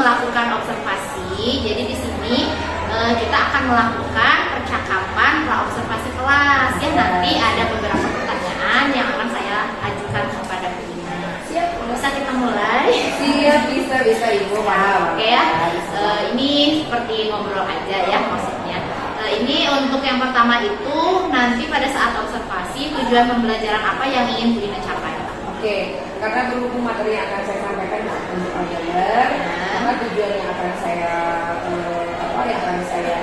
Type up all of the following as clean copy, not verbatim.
melakukan observasi. Jadi di sini kita akan melakukan percakapan pra-observasi kelas. Ya, nanti ada beberapa pertanyaan yang akan saya ajukan kepada Bu Ina. Siap, Bisa kita mulai? siap, bisa Ibu. Oke ya. Ini seperti ngobrol aja ya maksudnya. Ini untuk yang pertama itu nanti pada saat observasi tujuan pembelajaran apa yang ingin Bu Ina capai? Oke, karena berhubung materi yang akan saya sampaikan untuk aljabar, maka tujuan yang akan saya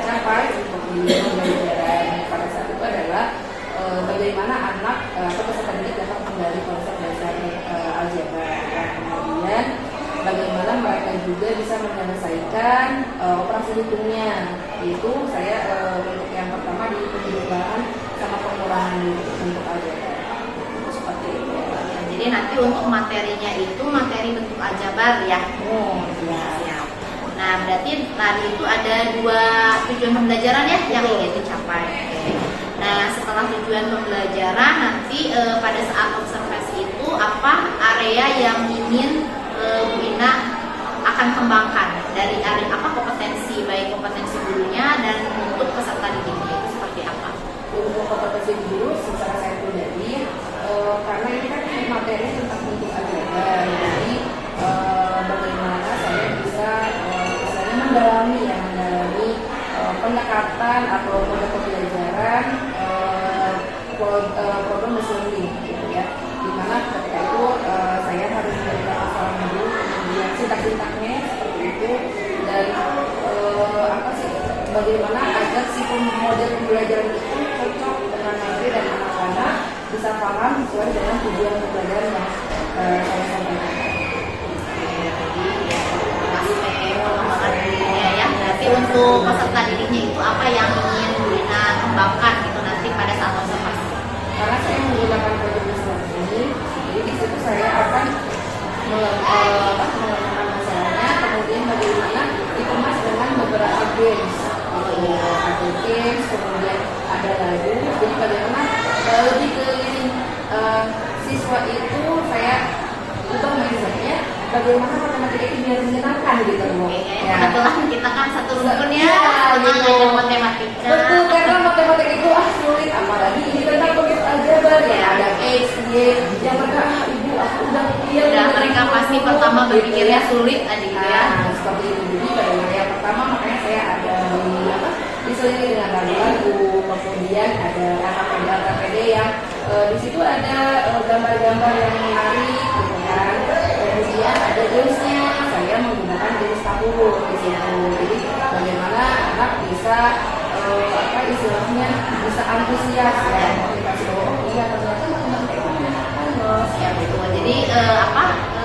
capai untuk di pembelajaran pada saat itu adalah bagaimana anak atau peserta didik dapat menggali konsep dasar aljabar. Kemudian bagaimana mereka juga bisa menyelesaikan operasi hitungnya, yaitu saya untuk yang pertama di penjualan sama pengurangan untuk aljabar. Seperti itu. Jadi nanti untuk materinya itu materi bentuk aljabar ya. Oh, ya. Siap. Nah, berarti tadi itu ada 2 tujuan pembelajaran ya yang ingin dicapai. Oke. Nah, setelah tujuan pembelajaran nanti pada saat observasi itu apa area yang ingin Bu Ina akan kembangkan dari area apa kompetensi, baik kompetensi gurunya dan untuk peserta didiknya itu seperti apa? Untuk kompetensi guru secara saya pribadi, karena ini kan materi tentang bentuk aljabar, jadi bagaimana saya bisa misalnya mendalami pendekatan atau model pembelajaran problem solving gitu ya, dimana ketika itu saya harus memberikan masalah dulu, kemudian sintak-sintaknya seperti itu, dan bagaimana agar si model pembelajaran itu cocok dengan materi dan anak-anak bisa paham sesuai dengan tujuan pembelajaran yang saya sampaikan. Berarti untuk peserta didiknya itu apa yang ingin Bu Ina kembangkan gitu nanti pada saat observasi? Karena saya menggunakan program ini, jadi di situ saya akan melakukan masalahnya, kemudian bagaimana dikemas dengan beberapa games. Ada games, kemudian ada lagu. Jadi bagaimana lebih ke ini siswa itu saya ubah mindsetnya, bagaimana matematika itu biar menyenangkan gitu loh. Ya. Kebetulan kita kan satu rukun ya, ngajar matematika. Betul, karena matematika itu sulit, apalagi ini tentang bentuk aljabar ya. Ada X, Y, yang mereka ibu udah iya. Dan mereka pasti pertama berpikirnya sulit aja gitu ya. Seperti itu. Jadi bagaimana yang pertama makanya saya ada diselingi dengan lagu-lagu, kemudian ada RKPD yang di situ ada gambar-gambar yang menarik gitu kan. Kemudian ada gamesnya, saya menggunakan games tahun di situ. Jadi bagaimana anak bisa istilahnya bisa antusias ya, dikasih bahwa iya ternyata matematika itu menyenangkan loh. Ya betul. Jadi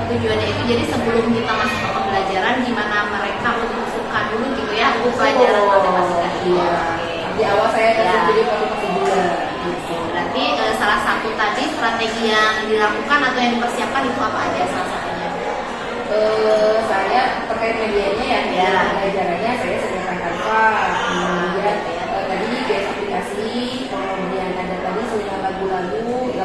tujuannya itu jadi sebelum kita masuk ke pembelajaran gimana mereka untuk suka dulu gitu ya untuk pelajaran matematika. Iya. Di awal saya kasih jadi motivasi juga. Gitu. Berarti salah satu tadi strategi yang dilakukan atau yang dipersiapkan itu apa aja salah satunya? Saya terkait medianya ya, pembelajarannya saya sediakan Canva, kemudian tadi guys aplikasi, kemudian ada tadi selingan lagu-lagunya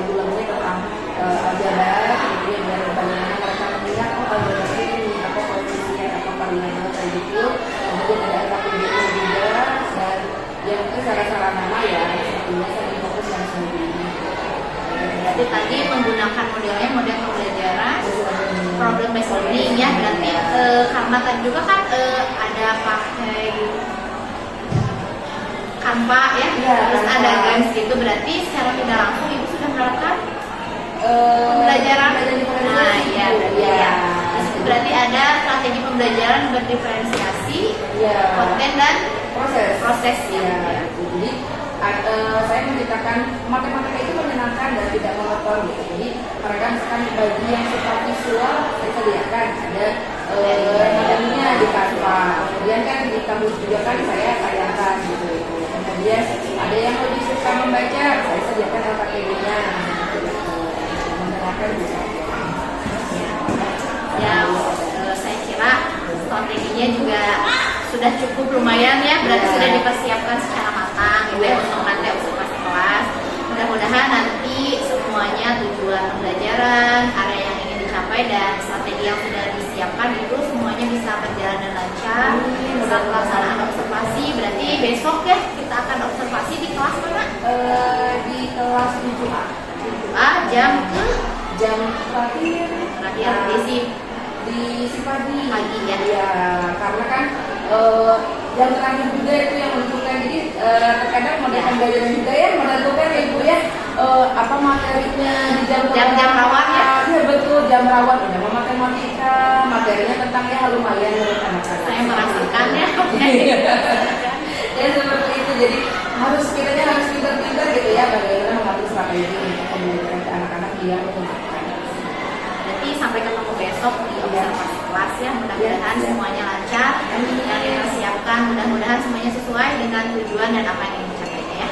tentang aljabar, kemudian bagaimana mereka mengingat aljabar ini apa koefisien apa variabel kayak gitu, kemudian ada RKPD juga, dan yang itu cara-cara nama ya, sepertinya saya fokus yang sendiri. Berarti tadi menggunakan modelnya model pembelajaran problem based learning ya, berarti karena tadi juga kan ada pakai Canva ya, terus ada games gitu, berarti secara tidak langsung ibu sudah menerapkan pembelajaran. Nah iya berarti ya. Berarti ada strategi pembelajaran berdiferensiasi, konten dan proses ya. Jadi saya menciptakan matematika itu menyenangkan dan tidak monoton gitu. Jadi mereka misalkan bagi yang suka visual saya sediakan ada materinya di Canva. Kemudian kan di kampus juga kan saya tayangkan gitu. Kemudian ada yang lebih suka membaca, saya sediakan LKPD-nya. Mendengarkan bisa. Ya, saya kira strateginya juga sudah cukup lumayan ya, berarti sudah dipersiapkan secara matang gitu ya untuk nanti observasi kelas. Mudah-mudahan nanti semuanya tujuan pembelajaran, area yang ingin dicapai dan strategi yang sudah disiapkan itu semuanya semuanya bisa berjalan dan lancar. Saat pelaksanaan observasi, berarti besok ya kita akan observasi di kelas mana? Di kelas 7A. 7A jam terakhir di si pagi ya. Ya, karena kan jam terakhir juga itu yang menentukan. Jadi terkadang model pembelajaran juga ya menentukan ya Ibu ya, apa materinya di jam rawan ya. Ya betul, jam rawan udah matematika, materinya tentang ya lumayan menurut anak-anak. Saya merasakan ya. Ya seperti itu, jadi kita harus pintar-pintar gitu ya bagaimana mengatur strategi untuk pembelajaran ke anak-anak yang menentukan. Berarti sampai ketemu besok di observasi kelas ya, mudah-mudahan semuanya lancar dan dipersiapkan, mudah-mudahan semuanya sesuai dengan tujuan dan apa yang ingin dicapainya ya.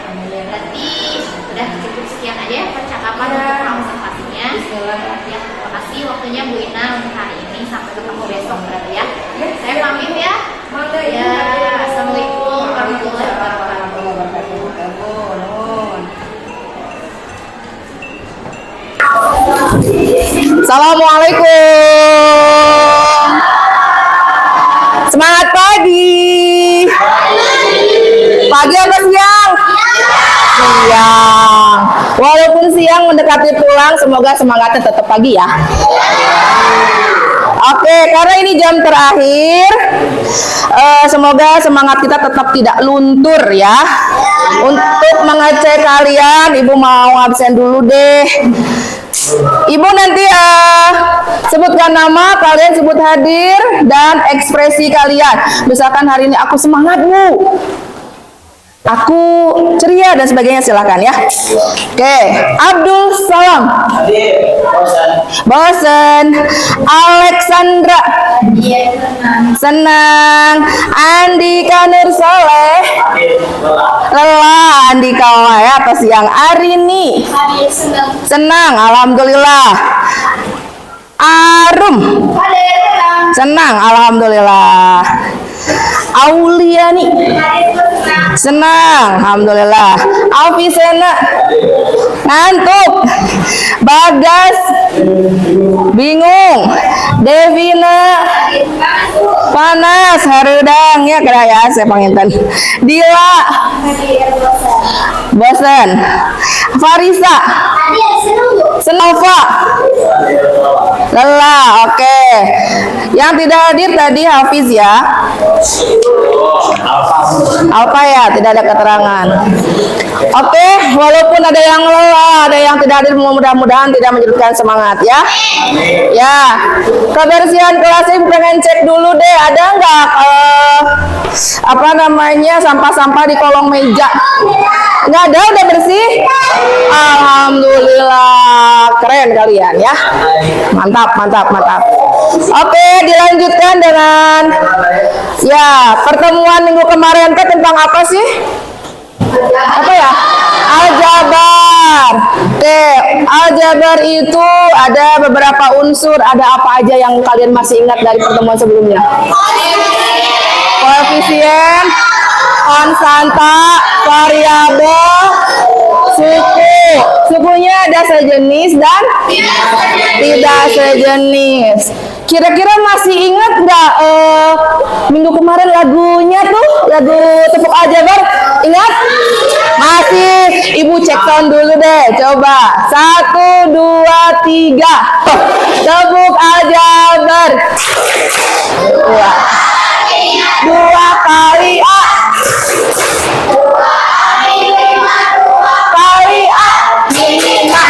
Berarti udah cukup sekian aja ya percakapan untuk observasinya. Ya, terima kasih waktunya Bu Ina untuk hari ini, sampai ketemu besok berarti ya. Saya pamit ya. Ya, assalamualaikum warahmatullahi wabarakatuh. Assalamualaikum. Semangat pagi. Pagi apa siang? Siang. Walaupun siang mendekati pulang, semoga semangatnya tetap pagi ya. Oke, karena ini jam terakhir, semoga semangat kita tetap tidak luntur ya. Untuk mengecek kalian, Ibu mau absen dulu deh. Ibu nanti sebutkan nama, kalian sebut hadir dan ekspresi kalian. Misalkan hari ini aku semangat Bu, aku ceria dan sebagainya, silakan ya. Oke, Abdul Salam. Bosen. Alexandra. Senang. Andika Nur Soleh. Lelah. Andika ya atau siang. Arini. Senang. Alhamdulillah. Arum. Senang. Alhamdulillah. Auliani. Senang, alhamdulillah. Alfisena ngantuk. Bagas bingung. Devina panas. Harudang ya kira ya saya panginten. Dila bosan. Farisa Senova lelah. Oke. Yang tidak hadir tadi Hafiz ya. Alfa ya, tidak ada keterangan. Oke, walaupun ada yang lelah, ada yang tidak hadir, mudah-mudahan tidak menyurutkan semangat ya. Ya, kebersihan kelas ini pengen cek dulu deh, ada nggak apa namanya sampah-sampah di kolong meja? Nggak ada, udah bersih. Alhamdulillah, keren kalian ya. Mantap, mantap, mantap. Oke, dilanjutkan dengan ya pertemuan minggu kemarin tentang apa sih? Apa ya? Aljabar. Oke, aljabar itu ada beberapa unsur. Ada apa aja yang kalian masih ingat dari pertemuan sebelumnya? Koefisien, konstanta, variabel, suku. Sukunya ada sejenis dan tidak sejenis. Kira-kira masih ingat nggak minggu kemarin lagunya tuh, lagu tepuk aljabar? Ingat? Masih? Ibu cek sound dulu deh, coba 1, 2, 3 tepuk aljabar. 2 kali A kali A 5.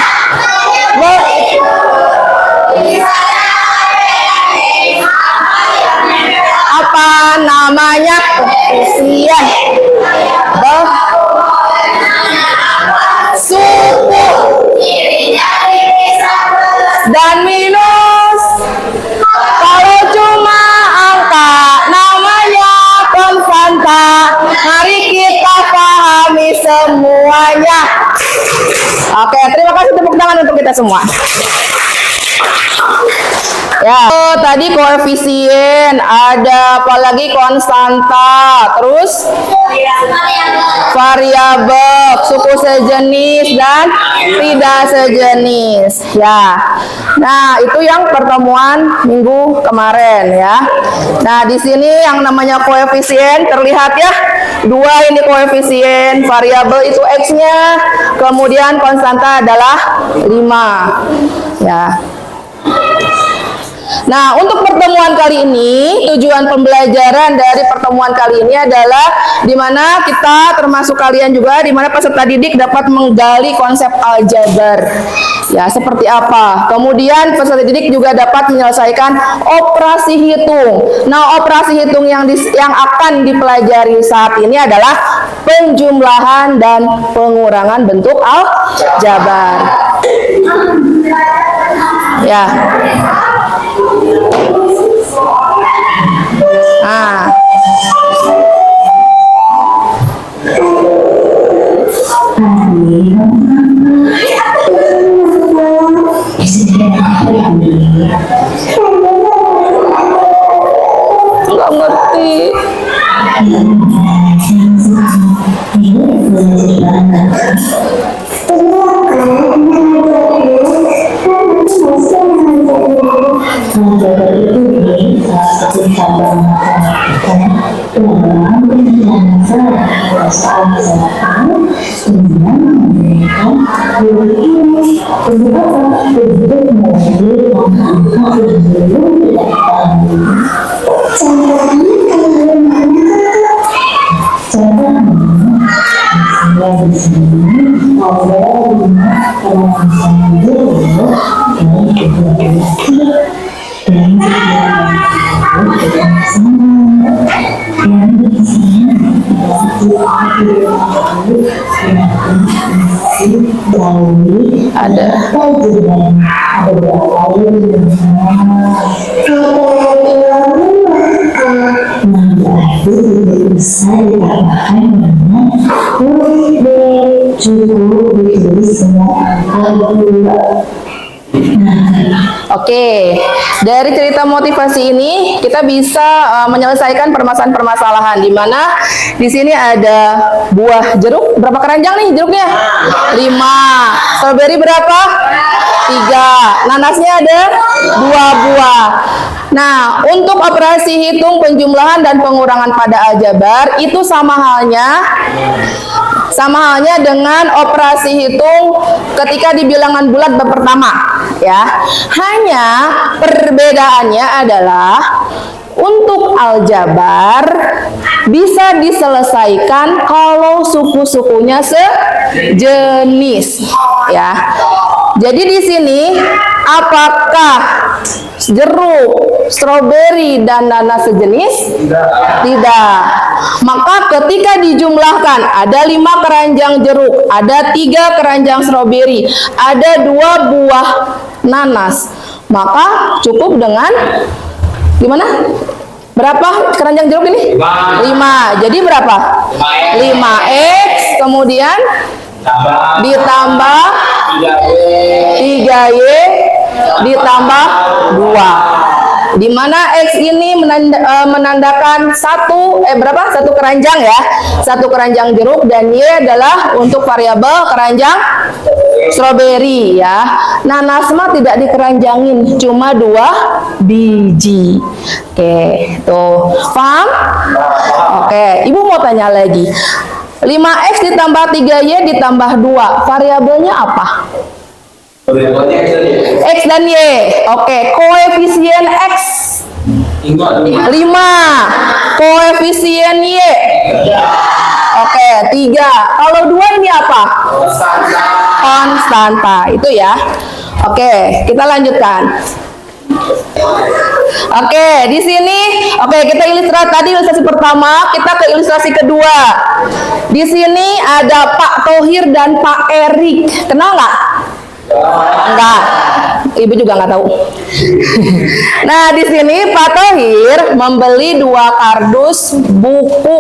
Apa namanya? Koefisien. Suku dan minus. Kalau cuma angka namanya konstanta. Mari kita pahami semuanya. Oke, terima kasih, tepuk tangan untuk kita semua. Ya, tadi koefisien, ada apa lagi? Konstanta, terus variabel. suku sejenis dan tidak sejenis ya. Nah, itu yang pertemuan minggu kemarin ya. Nah, di sini yang namanya koefisien terlihat ya. 2 ini koefisien, variabel itu X-nya, kemudian konstanta adalah 5 ya. Nah, untuk pertemuan kali ini, tujuan pembelajaran dari pertemuan kali ini adalah di mana kita termasuk kalian juga, di mana peserta didik dapat menggali konsep aljabar. Ya, seperti apa? Kemudian peserta didik juga dapat menyelesaikan operasi hitung. Nah, operasi hitung yang akan dipelajari saat ini adalah penjumlahan dan pengurangan bentuk aljabar. Ya. Ah. Nggak ngerti. Oke, dari cerita motivasi ini kita bisa menyelesaikan permasalahan-permasalahan di mana di sini ada buah jeruk, berapa keranjang nih jeruknya? 5. Strawberry berapa? 3. Nanasnya ada 2 buah. Nah, untuk operasi hitung penjumlahan dan pengurangan pada aljabar itu sama halnya dengan operasi hitung ketika di bilangan bulat bab pertama ya. Hanya perbedaannya adalah untuk aljabar bisa diselesaikan kalau suku-sukunya sejenis ya. Jadi di sini apakah jeruk, stroberi, dan nanas sejenis? Tidak. Maka ketika dijumlahkan ada 5 keranjang jeruk, ada 3 keranjang stroberi, ada 2 buah nanas, maka cukup dengan gimana? Berapa keranjang jeruk ini? 5. Jadi berapa? 5x kemudian ditambah 3y ditambah 2, di mana X ini menandakan satu keranjang ya, 1 keranjang jeruk, dan Y adalah untuk variabel keranjang stroberi ya. Nanas mah tidak dikeranjangin, cuma 2 biji. Oke, tuh paham? Oke, ibu mau tanya lagi, 5x ditambah 3y ditambah 2, variabelnya apa? X dan Y. Oke, koefisien X 5, koefisien Y oke 3. Kalau 2 ini apa? Konstanta. Itu ya. Oke, kita lanjutkan. Oke, di sini kita ilustrasi pertama, kita ke ilustrasi kedua. Di sini ada Pak Thohir dan Pak Erik. Kenal nggak? Enggak. Ibu juga nggak tahu. Nah, di sini Pak Thohir membeli 2 kardus buku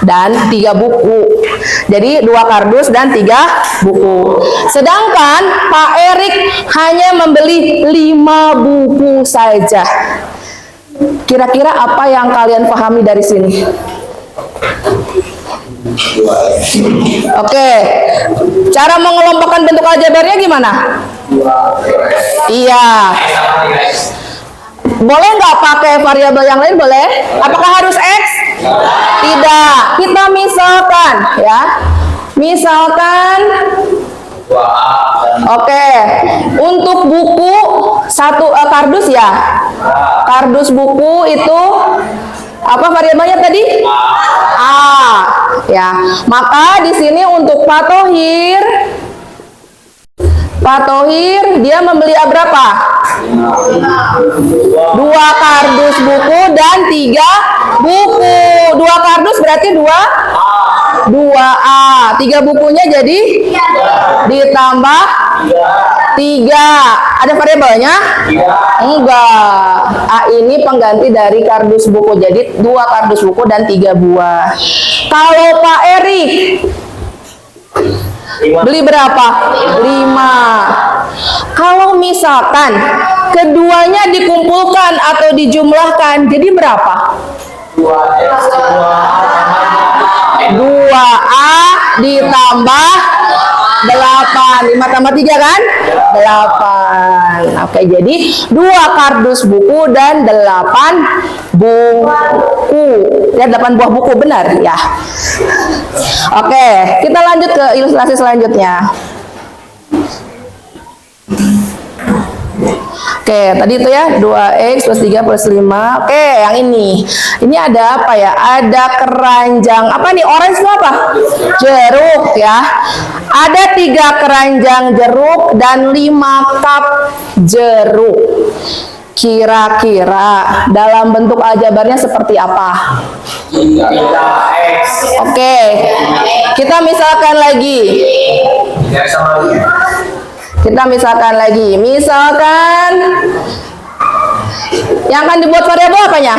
dan 3 buku. Jadi 2 kardus dan 3 buku. Sedangkan Pak Erik hanya membeli 5 buku saja. Kira-kira apa yang kalian pahami dari sini? Oke, cara mengelompokkan bentuk aljabarnya gimana? Iya. Boleh nggak pakai variabel yang lain? Boleh. Apakah harus X? Tidak. Kita misalkan, ya. Misalkan, oke, untuk buku satu kardus ya. Kardus buku itu apa variabelnya tadi? A. Ya. Maka di sini untuk Pak Thohir dia membeli berapa? 2 kardus buku dan 3 buku. 2 kardus berarti 2A. 3 bukunya jadi ditambah 3. Ada variabelnya? Enggak. A ini pengganti dari kardus buku. Jadi 2 kardus buku dan 3 buah. Kalau Pak Erik beli berapa? 5. Kalau misalkan keduanya dikumpulkan atau dijumlahkan, jadi berapa? 2A ditambah 8. 5 tambah 3 kan? 8. Oke, jadi 2 kardus buku dan 8 buku. Ya, 8 buah buku, benar ya. Oke, kita lanjut ke ilustrasi selanjutnya. Oke, tadi itu ya 2x plus 3 plus 5. Oke, yang ini. Ini ada apa ya? Ada keranjang. Apa nih? Orange itu apa? Jeruk ya. Ada 3 keranjang jeruk dan 5 cup jeruk. Kira-kira dalam bentuk aljabarnya seperti apa? Oke, kita misalkan lagi. Misalkan yang akan dibuat variabel apanya?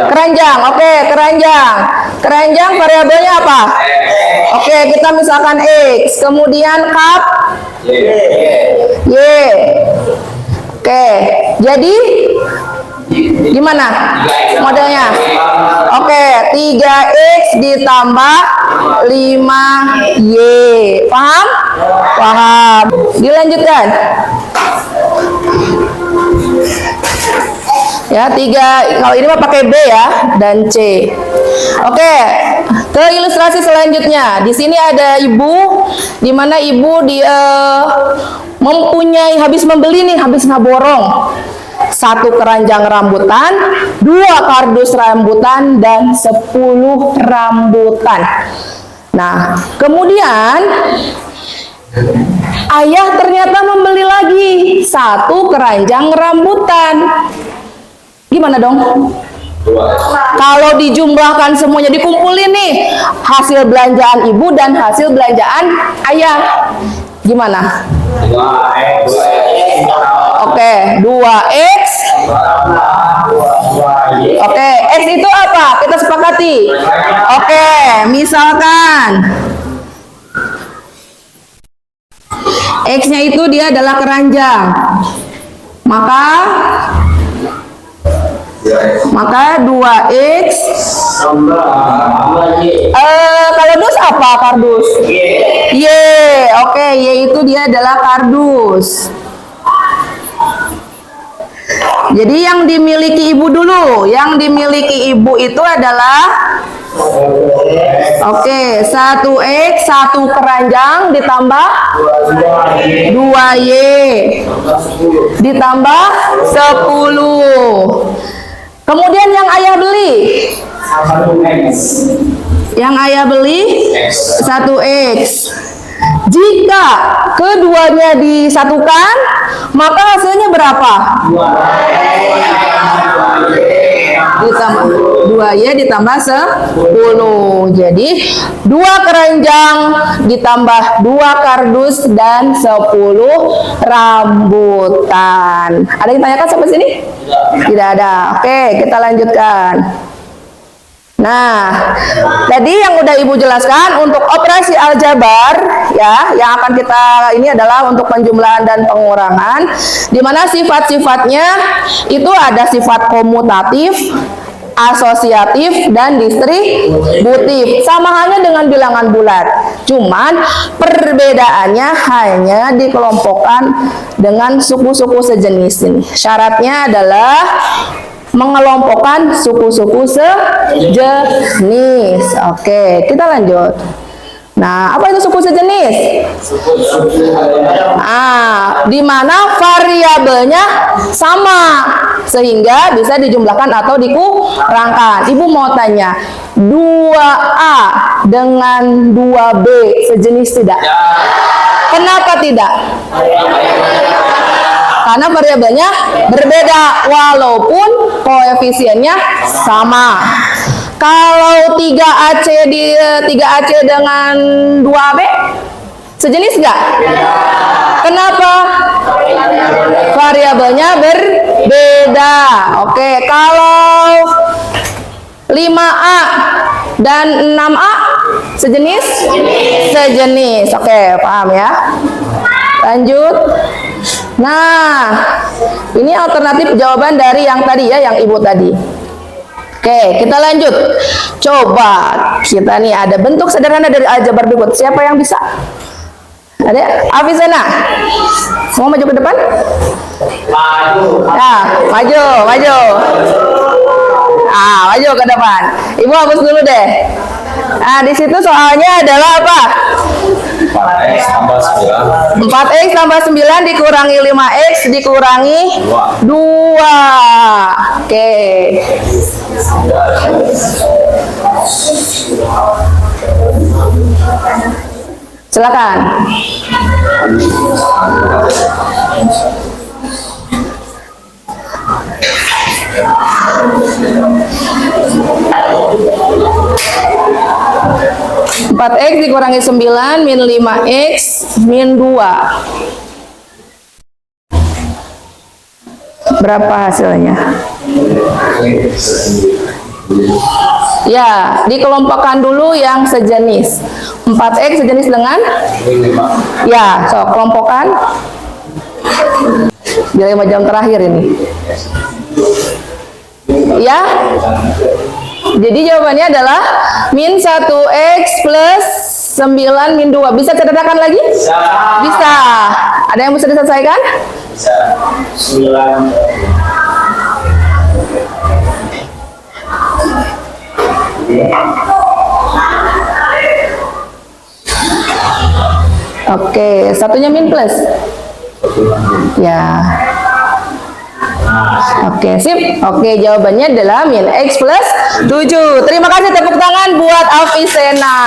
Keranjang. Oke, keranjang. Keranjang variabelnya apa? Oke, kita misalkan X. Kemudian cup Y. Oke, jadi gimana modelnya? Oke, 3x ditambah 5y. Paham? Paham. Dilanjutkan. Ya, 3. Kalau ini mah pakai B ya dan C. Oke, ke ilustrasi selanjutnya. Di sini ada ibu, di mana ibu mempunyai habis membeli nih, habis ngaborong 1 keranjang rambutan, 2 kardus rambutan dan 10 rambutan. Nah, kemudian ayah ternyata membeli lagi 1 keranjang rambutan. Gimana dong? Kalau dijumlahkan semuanya, dikumpulin nih hasil belanjaan ibu dan hasil belanjaan ayah, gimana? Oke, 2x. Oke, x itu apa? Kita sepakati. Oke, misalkan x-nya itu dia adalah keranjang. Maka 2x. Kalau dus apa kardus? Y. Oke, Y itu dia adalah kardus. Jadi yang dimiliki ibu dulu. Yang dimiliki ibu itu adalah oke, 1x, 1 keranjang ditambah 2y ditambah 10. Kemudian yang ayah beli, satu 1x. Jika keduanya disatukan, maka hasilnya berapa? 2y ditambah 10. Jadi 2 keranjang ditambah 2 kardus dan 10 rambutan. Ada yang tanyakan sampai sini? Tidak ada. Oke, kita lanjutkan. Nah, tadi yang udah ibu jelaskan untuk operasi aljabar ya, yang akan kita ini adalah untuk penjumlahan dan pengurangan, di mana sifat-sifatnya itu ada sifat komutatif, asosiatif, dan distributif. Sama halnya dengan bilangan bulat. Cuman perbedaannya hanya dikelompokkan dengan suku-suku sejenis ini. Syaratnya adalah mengelompokkan suku-suku sejenis. Oke, kita lanjut. Nah, apa itu suku sejenis? Di mana variabelnya sama sehingga bisa dijumlahkan atau dikurangkan. Ibu mau tanya, 2A dengan 2B sejenis tidak? Kenapa tidak? Karena variabelnya berbeda walaupun koefisiennya sama. Kalau 3AC dengan 2AB sejenis nggak? Kenapa? Variabelnya berbeda. Oke, kalau 5A dan 6A sejenis? Sejenis. Oke, paham ya? Lanjut. Nah, ini alternatif jawaban dari yang tadi ya, yang ibu tadi. Oke, kita lanjut. Coba kita nih ada bentuk sederhana dari aljabar berikut. Siapa yang bisa? Ada? Afisena. Semua maju ke depan? Nah, maju. Maju ke depan. Ibu hapus dulu deh. Nah, di situ soalnya adalah apa? 4x tambah 9. 4x tambah 9 dikurangi 5x dikurangi 2. Oke. Silakan. Empat x dikurangi 9 min 5x min 2. Berapa hasilnya? Ya, dikelompokkan dulu yang sejenis. 4x sejenis dengan? Ya, so kelompokkan. Di 5 jam terakhir ini. Ya. Jadi jawabannya adalah min 1x plus 9 min 2. Bisa ceritakan lagi? Bisa. Ada yang bisa diselesaikan? Bisa. 9. Oke, satunya min plus. Ya. Oke, sip. Oke, jawabannya adalah min x plus 7. Terima kasih, tepuk tangan buat Afisena.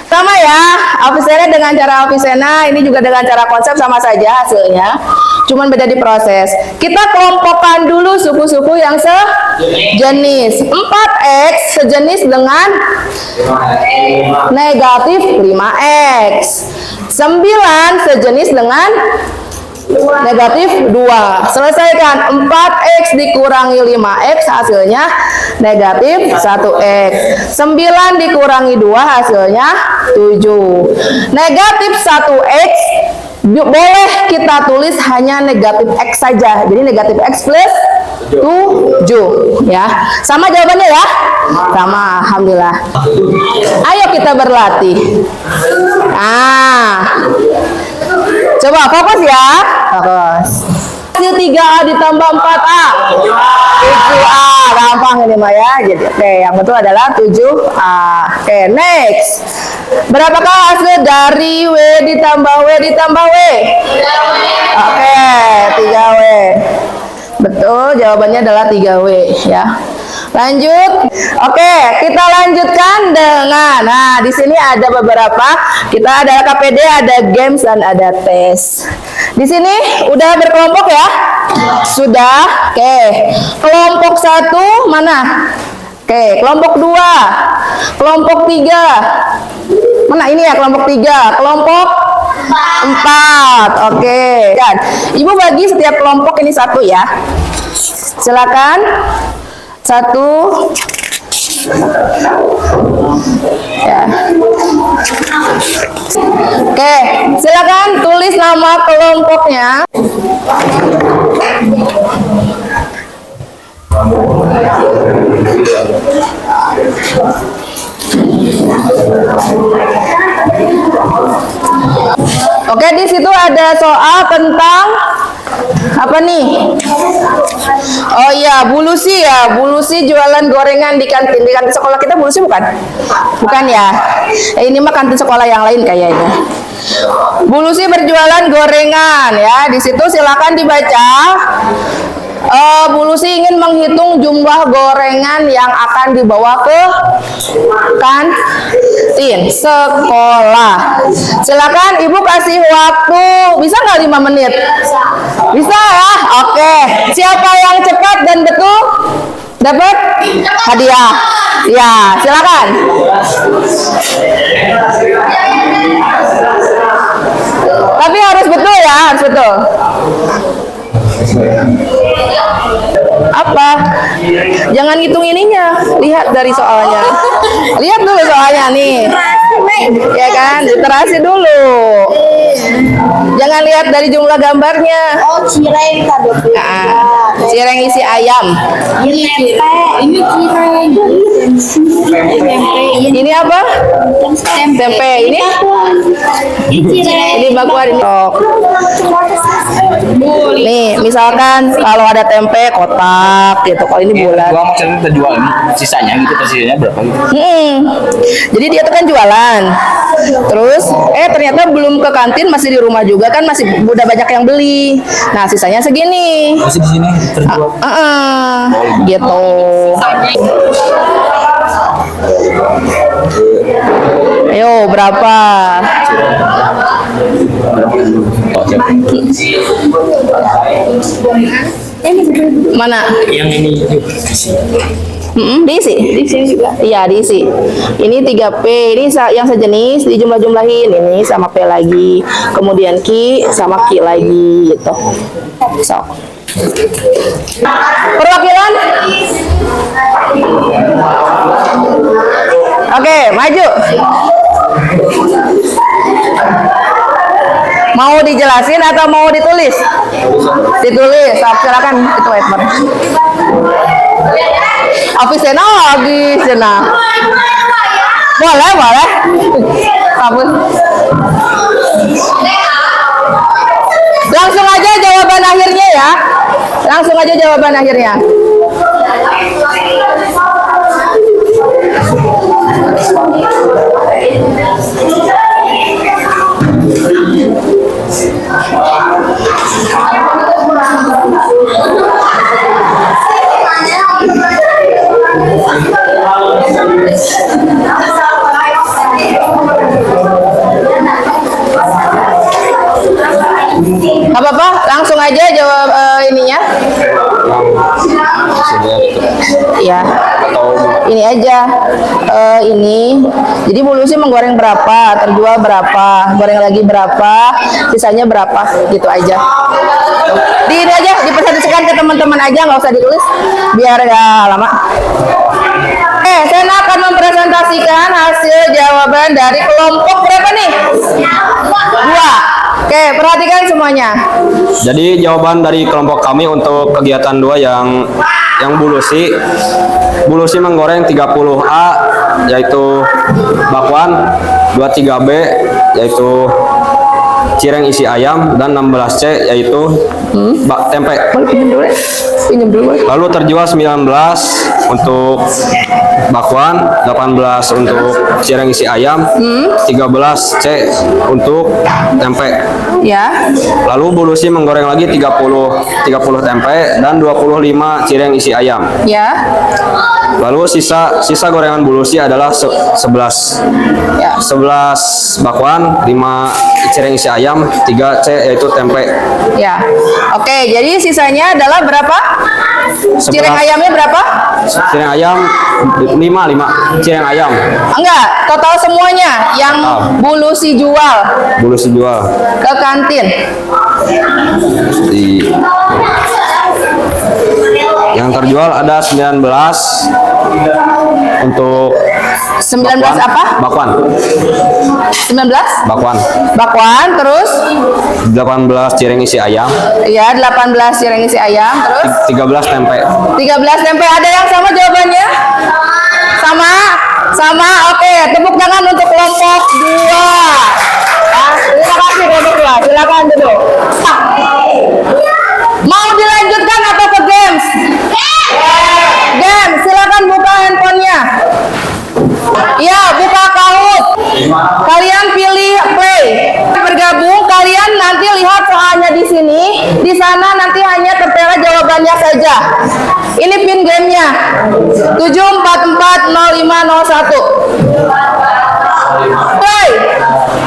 Sama ya, Afisena dengan cara Afisena, ini juga dengan cara konsep sama saja hasilnya. Cuman beda di proses. Kita kelompokkan dulu suku-suku yang sejenis. 4x sejenis dengan negatif 5x. 9 sejenis dengan negatif 2. Selesaikan. 4x dikurangi 5x hasilnya negatif 1x. 9 dikurangi 2 hasilnya 7. Negatif 1x boleh kita tulis hanya negatif x saja. Jadi negatif x plus 7 ya. Sama jawabannya ya? Sama, alhamdulillah. Ayo kita berlatih. Coba fokus ya. Fokus. Hasil 3A ditambah 4A. 7A. Gampang ini Mah ya. Jadi oke, yang betul adalah 7A. Oke, next. Berapakah hasil dari W ditambah W ditambah W? 3W. Oke, 3W. Betul, jawabannya adalah 3W ya. Lanjut. Oke, kita lanjutkan dengan di sini ada beberapa. Kita ada KPD, ada games dan ada tes. Di sini udah berkelompok ya? Sudah. Oke. Kelompok 1 mana? Oke, kelompok 2. Kelompok 3. Mana ini ya kelompok 3? Kelompok 4. Oke. Dan Ibu bagi setiap kelompok ini 1 ya. Silakan. 1 ya. Oke, silakan tulis nama kelompoknya. Oke, di situ ada soal tentang apa nih? Oh iya, Bu Lucy ya. Bu Lucy jualan gorengan di kantin. Di kantin sekolah kita Bu Lucy bukan? Bukan ya? Ini mah kantin sekolah yang lain kayaknya. Bu Lucy berjualan gorengan ya. Di situ silakan dibaca. Bu Lucy ingin menghitung jumlah gorengan yang akan dibawa ke kantin sekolah. Silakan Ibu kasih waktu. Bisa nggak 5 menit? Bisa ya? Oke. Siapa yang cepat dan betul dapat hadiah. Ya, silakan. Tapi harus betul ya, harus betul. Apa? Jangan hitung ininya, lihat dari soalnya. Lihat dulu soalnya nih. Ya kan, literasi dulu. Jangan lihat dari jumlah gambarnya. Oh, cireng tadi. Nah, cireng isi ayam. Ini cireng. Ini apa? Tempe. Ini? Ini bakwan ini. Nih, misalkan kalau ada tempe kotak gitu, kalau ini bulat. Gua maksudnya terjual ini sisanya gitu, persisanya berapa gitu. Jadi dia tuh kan jualan. Terus ternyata belum ke kantin, masih di rumah juga kan, masih udah banyak yang beli. Nah, sisanya segini. Masih di sini terjual. Gitu. Ayo, berapa? Mana? Yang ini Diisi juga. Iya, diisi. Ini 3P, ini yang sejenis dijumlah-jumlahin, ini sama P lagi. Kemudian Q sama Q lagi gitu. So. Perwakilan? Oke, maju. Mau dijelasin atau mau ditulis? Ditulis. Silakan itu whiteboard. Ofisnya lagi sana. Boleh. Kabur. Langsung aja jawaban akhirnya ya. Langsung aja jawaban akhirnya. Apa-apa, langsung aja jawab ininya. Ya, ini aja. Ini, jadi Bu Lucy menggoreng berapa, terjual berapa, goreng lagi berapa, sisanya berapa, gitu aja. Di ini aja, dipresentasikan ke teman-teman aja, nggak usah ditulis, biar nggak lama. Saya akan mempresentasikan hasil jawaban dari kelompok berapa nih? 2. Oke, perhatikan semuanya. Jadi jawaban dari kelompok kami untuk kegiatan 2 yang Bu Lucy menggoreng 30A yaitu bakwan, 23B yaitu cireng isi ayam, dan 16C yaitu tempe. Pinjam dulu. Lalu terjual 19 untuk bakwan, 18 untuk cireng isi ayam, 13C untuk tempe. Ya. Lalu Bu Lucy menggoreng lagi 30 tempe dan 25 cireng isi ayam. Ya. Lalu sisa gorengan Bu Lucy adalah 11. Ya. 11 bakwan, 5 cireng isi ayam, 3C yaitu tempe. Ya. Oke, jadi sisanya adalah berapa? Cireng ayamnya berapa? Cireng ayam 5 cireng ayam. Enggak, total semuanya yang Bu Lucy jual Bu Lucy jual ke kantin. Yang terjual ada 19 untuk 19 bakwan, apa? Bakwan. 19? Bakwan, terus 18 cireng isi ayam, ya 18 cireng isi ayam, terus 13 tempe. 13 tempe. Ada yang sama jawabannya? Sama. Oke, tepuk tangan untuk kelompok 2. Terima kasih kelompok 2. silakan duduk. Mau dilanjutkan atau ke games? Games, silakan buka handphonenya. Ya, buka Kahoot. Kalian pilih play. Bergabung, kalian nanti lihat soalnya di sini. Di sana nanti hanya tertera jawabannya saja. Ini pin gamenya 7440501. Play.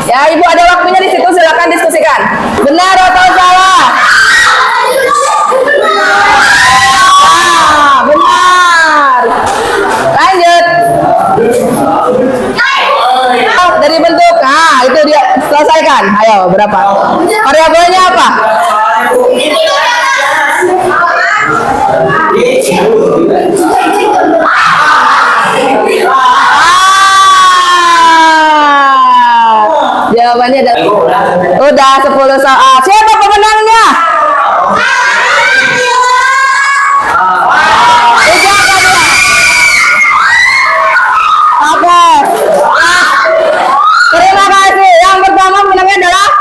Ya, Ibu ada waktunya di situ, silakan diskusikan. Benar atau salah? Benar. Lanjut. Dari bentuk, itu dia selesaikan. Ayo, berapa? Variabelnya apa? Jawabannya adalah udah 10 soal. Siapa pemenangnya? Oke. Terima kasih. Yang pertama menangnya adalah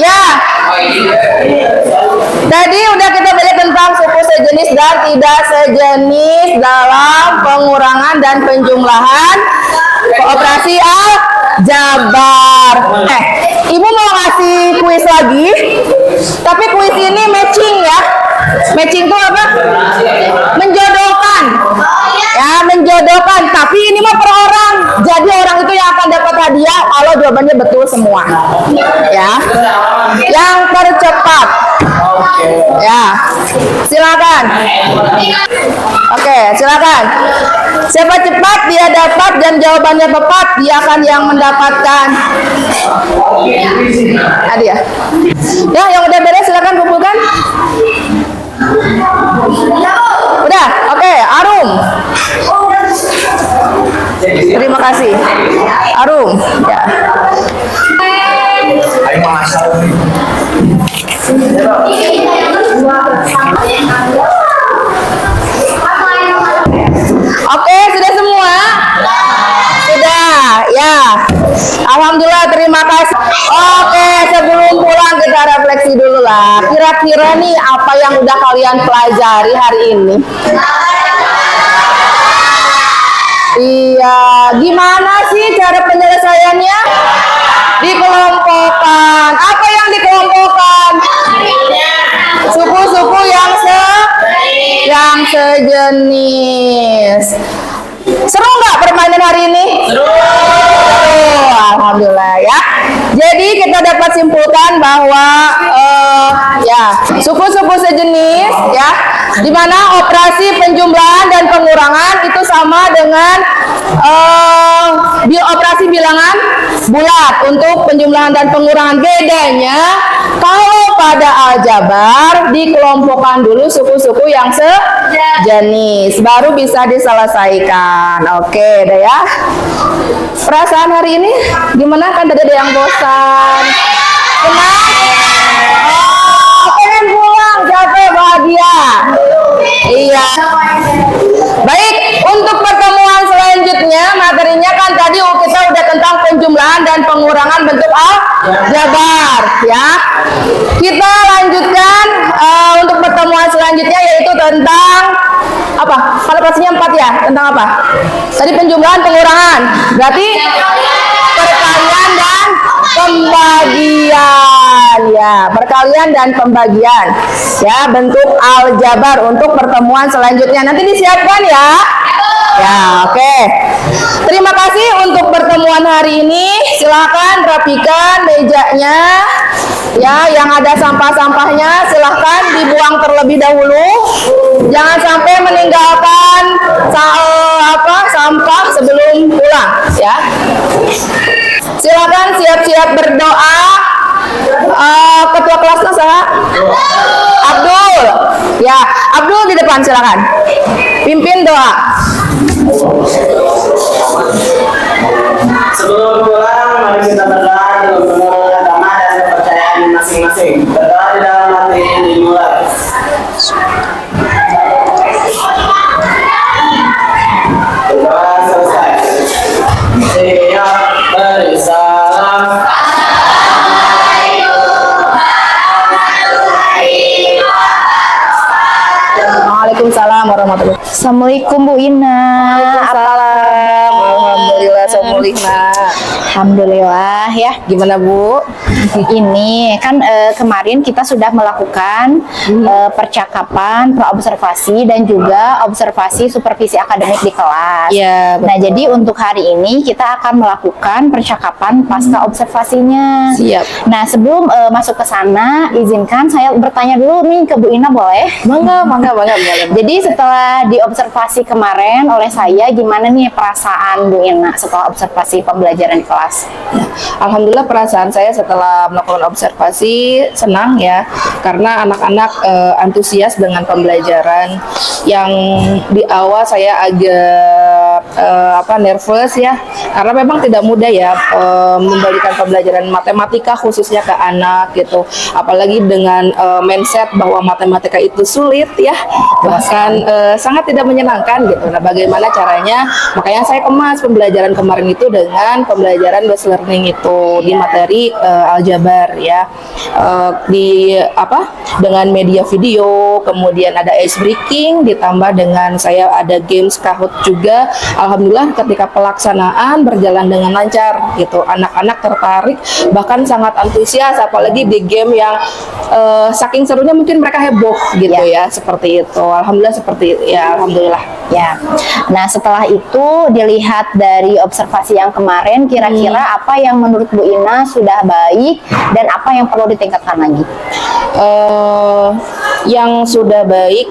ya. Tadi udah kita belajar tentang suku sejenis dan tidak sejenis dalam pengurangan dan penjumlahan operasi aljabar. Ibu mau ngasih kuis lagi, tapi kuis ini matching ya. Matching itu apa? Menjodohkan. Ya, menjodohkan. Tapi ini mah per orang. Jadi orang itu yang akan dapat hadiah kalau jawabannya betul semua. Ya. Yang tercepat. Ya. Silakan. Oke, silakan. Siapa cepat dia dapat dan jawabannya tepat, dia akan yang mendapatkan hadiah. Ya, yang udah beres silakan kumpulkan. Udah, oke, Arum. Terima kasih. Arum, ya. Oke, sudah semua? Sudah, ya. Alhamdulillah, terima kasih. Oke, sebelum pulang kita refleksi dulu lah. Kira-kira nih apa yang udah kalian pelajari hari ini? Iya, gimana sih cara penyelesaiannya? Dikelompokkan. Apa yang dikelompokkan? Suku-suku yang sejenis. Seru nggak permainan hari ini? Seru. Alhamdulillah ya. Jadi kita dapat simpulkan bahwa ya suku-suku sejenis ya, di mana operasi penjumlahan dan pengurangan itu sama dengan operasi bilangan bulat untuk penjumlahan dan pengurangan. Bedanya kalau pada aljabar dikelompokkan dulu suku-suku yang sejenis, baru bisa diselesaikan. Oke, deh ya. Perasaan hari ini gimana? Kan tadi ada yang bosan. Senang? Pengen pulang, capek, bahagia. Iya. Baik, untuk pertemuan selanjutnya materinya kan tadi kita udah tentang penjumlahan dan pengurangan bentuk aljabar ya. Kita lanjutkan untuk pertemuan selanjutnya yaitu tentang apa? Kalau pastinya 4 ya, tentang apa? Tadi penjumlahan, pengurangan. Berarti perkalian dan pembagian ya, perkalian dan pembagian ya, bentuk aljabar untuk pertemuan selanjutnya. Nanti disiapkan ya. Ya, oke. Terima kasih untuk pertemuan hari ini. Silakan rapikan mejanya. Ya, yang ada sampah-sampahnya silahkan dibuang terlebih dahulu. Jangan sampai meninggalkan sampah sebelum pulang ya. Silakan siap-siap berdoa. Ketua kelasnya saya Abdul. Ya, Abdul di depan silakan. Pimpin doa. Sebelum pulang, mari kita berdoa dengan penuh agama dan kepercayaan masing-masing. Berdoa di dalam hati ini dimulai. Berdoa selesai. Waalaikumsalam warahmatullahi wabarakatuh. Assalamualaikum Bu Ina. Waalaikumsalam. Alhamdulillah, Assalamualaikum. Alhamdulillah ya. Gimana Bu? Ini kan kemarin kita sudah melakukan percakapan, praobservasi dan juga observasi supervisi akademik di kelas. Iya, betul. Nah, jadi untuk hari ini kita akan melakukan percakapan pasca observasinya. Siap. Nah, sebelum masuk ke sana, izinkan saya bertanya dulu nih ke Bu Ina, boleh? Bangga. Jadi setelah diobservasi kemarin oleh saya, gimana nih perasaan Bu Ina setelah observasi pembelajaran di kelas? Ya, alhamdulillah perasaan saya setelah melakukan observasi senang ya, karena anak-anak antusias dengan pembelajaran. Yang di awal saya agak nervous ya, karena memang tidak mudah ya memberikan pembelajaran matematika khususnya ke anak gitu, apalagi dengan mindset bahwa matematika itu sulit ya, bahkan sangat tidak menyenangkan gitu. Nah, bagaimana caranya? Makanya saya kemas pembelajaran kemarin itu dengan pembelajaran based learning itu di materi aljabar ya, dengan media video, kemudian ada ice breaking, ditambah dengan saya ada games Kahoot juga. Alhamdulillah ketika pelaksanaan berjalan dengan lancar gitu, anak-anak tertarik bahkan sangat antusias, apalagi di game yang saking serunya mungkin mereka heboh gitu ya, seperti itu. Alhamdulillah seperti itu ya, alhamdulillah. Ya. Nah, setelah itu dilihat dari observasi yang kemarin, kira-kira apa yang menurut Bu Ina sudah baik dan apa yang perlu ditingkatkan lagi? Yang sudah baik,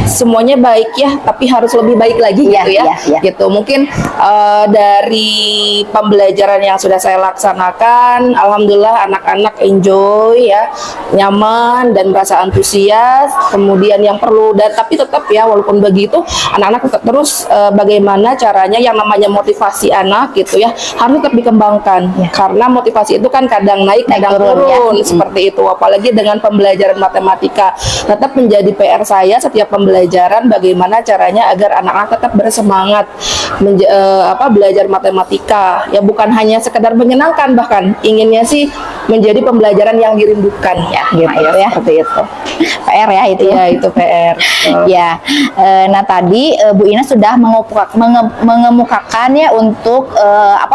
semuanya baik ya, tapi harus lebih baik lagi gitu ya. Gitu. Mungkin dari pembelajaran yang sudah saya laksanakan, alhamdulillah anak-anak enjoy ya, nyaman dan merasa antusias. Kemudian yang perlu tapi tetap ya, walaupun begitu anak-anak tetap terus bagaimana caranya yang namanya motivasi anak gitu ya, harus tetap dikembangkan. Karena motivasi itu kan kadang naik, kadang turun ya. Seperti itu. Apalagi dengan pembelajaran matematika, tetap menjadi PR saya setiap pembelajaran bagaimana caranya agar anak-anak tetap bersemangat belajar matematika ya, bukan hanya sekedar menyenangkan, bahkan inginnya sih menjadi pembelajaran yang dirindukan ya, gitu ya, seperti itu. PR ya itu ya, itu PR. Ya. Nah, tadi Bu Ina sudah mengemukakan ya untuk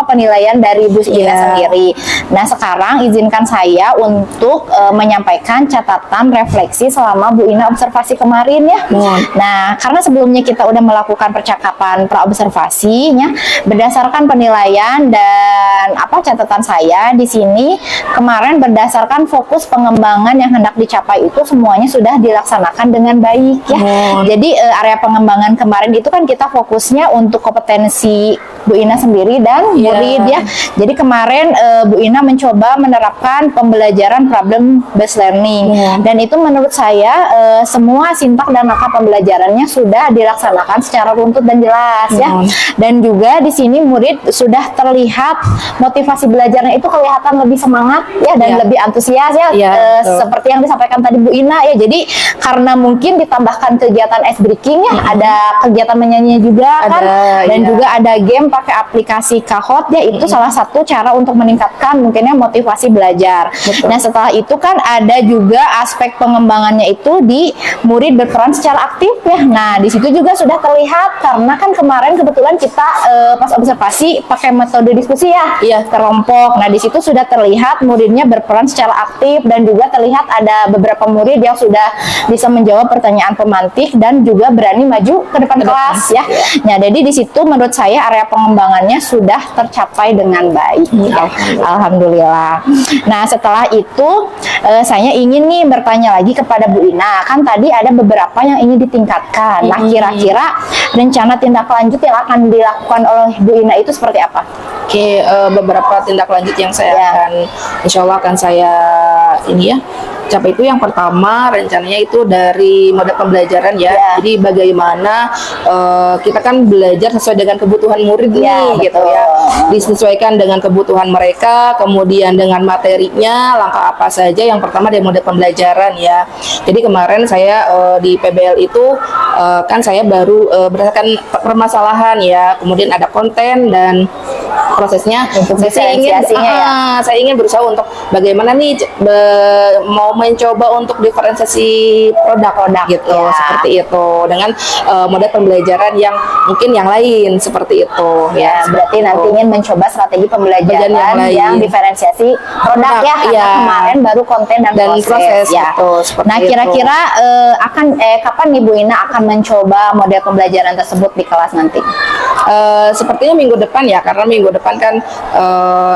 penilaian dari Bu Ina sendiri. Nah, sekarang izinkan saya untuk menyampaikan catatan refleksi selama Bu Ina observasi kemarin ya. Nah, karena sebelumnya kita udah melakukan percakapan praobservasinya, berdasarkan penilaian dan catatan saya di sini kemarin berdasarkan fokus pengembangan yang hendak dicapai itu semuanya sudah dilaksanakan dengan baik ya. Jadi area pengembangan kemarin itu kan kita fokusnya untuk kompetensi Bu Ina sendiri dan murid ya. Jadi kemarin Bu Ina mencoba menerapkan pembelajaran problem based learning dan itu menurut saya semua sintak dan langkah pembelajarannya sudah dilaksanakan secara runtut dan jelas ya. Dan juga di sini murid sudah terlihat motivasi belajarnya itu kelihatan lebih semangat ya dan lebih antusias ya, seperti yang disampaikan tadi Bu Ina ya. Jadi karena mungkin ditambahkan kegiatan ice breaking ya, ada kegiatan menyanyi juga kan, dan juga ada game pakai aplikasi Kahoot ya, itu salah satu cara untuk meningkatkan mungkinnya motivasi belajar. Nah, setelah itu kan ada juga aspek pengembangannya itu di murid berperan secara aktif ya. Nah, di situ juga sudah terlihat karena kan kemarin kebetulan kita pas observasi pakai metode diskusi ya, kelompok. Nah, di situ sudah terlihat muridnya berperan secara aktif dan juga terlihat ada beberapa murid yang sudah bisa menjawab pertanyaan pemantik dan juga berani maju ke depan kelas ya. Nah, jadi di situ menurut saya area pengembangannya sudah tercapai dengan baik. Alhamdulillah. Nah, setelah itu saya ingin nih bertanya lagi kepada Bu Ina. Kan tadi ada beberapa yang ingin ditingkatkan. Nah, kira-kira rencana tindak lanjut yang akan dilakukan oleh Bu Ina itu seperti apa? Oke, beberapa tindak lanjut yang saya akan, insya Allah akan saya capai itu yang pertama rencananya itu dari mode pembelajaran ya. Jadi bagaimana kita kan belajar sesuai dengan kebutuhan murid gitu ya. Disesuaikan dengan kebutuhan mereka, kemudian dengan materinya, langkah apa saja. Yang pertama dari mode pembelajaran ya. Jadi kemarin saya di PBL itu kan saya baru berdasarkan permasalahan ya. Kemudian ada konten dan prosesnya. Untuk Saya ingin diferensiasinya ya. saya ingin berusaha untuk bagaimana nih mau mencoba untuk diferensiasi produk gitu, ya. seperti itu dengan model pembelajaran yang mungkin yang lain seperti itu Ya, berarti nanti ingin mencoba strategi pembelajaran yang lain. yang diferensiasi produk ya, karena iya. kemarin baru konten dan proses ya. betul, seperti Nah, itu. kira-kira kapan nih Bu Ina akan mencoba model pembelajaran tersebut di kelas nanti? Sepertinya minggu depan ya, karena minggu depan kan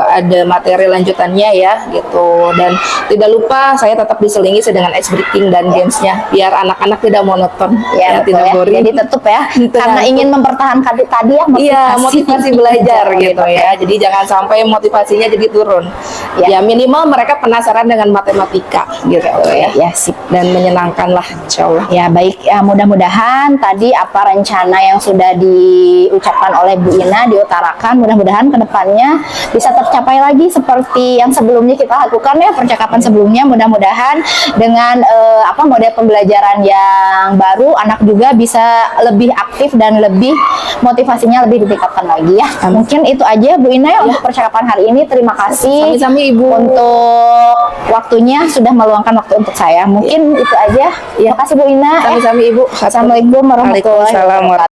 ada materi lanjutannya ya gitu. Dan tidak lupa saya tetap diselingi dengan ice breaking dan gamesnya biar anak-anak tidak monoton Ya, betul tidak ya. boring. Jadi tetap ya, karena Tentu. ingin mempertahankan tadi ya Iya, motivasi belajar gitu ya. Jadi jangan sampai motivasinya jadi turun. Ya. Ya minimal mereka penasaran dengan matematika gitu ya. Ya, sip. Dan menyenangkan lah, insya Allah. Ya baik, ya, mudah-mudahan tadi apa rencana yang sudah diucapkan oleh Bu Ina diutarakan, mudah-mudahan kedepannya bisa tercapai lagi seperti yang sebelumnya kita lakukan ya, percakapan sebelumnya. Mudah-mudahan dengan model pembelajaran yang baru, anak juga bisa lebih aktif dan lebih motivasinya lebih ditingkatkan lagi ya. Mungkin itu aja Bu Ina ya untuk percakapan hari ini. Terima kasih Sami-sami, Ibu. untuk waktunya, sudah meluangkan waktu untuk saya. Mungkin itu aja. Terima kasih Bu Ina. Sami-sami Ibu. Assalamualaikum warahmatullahi Waalaikumsalam wabarakatuh.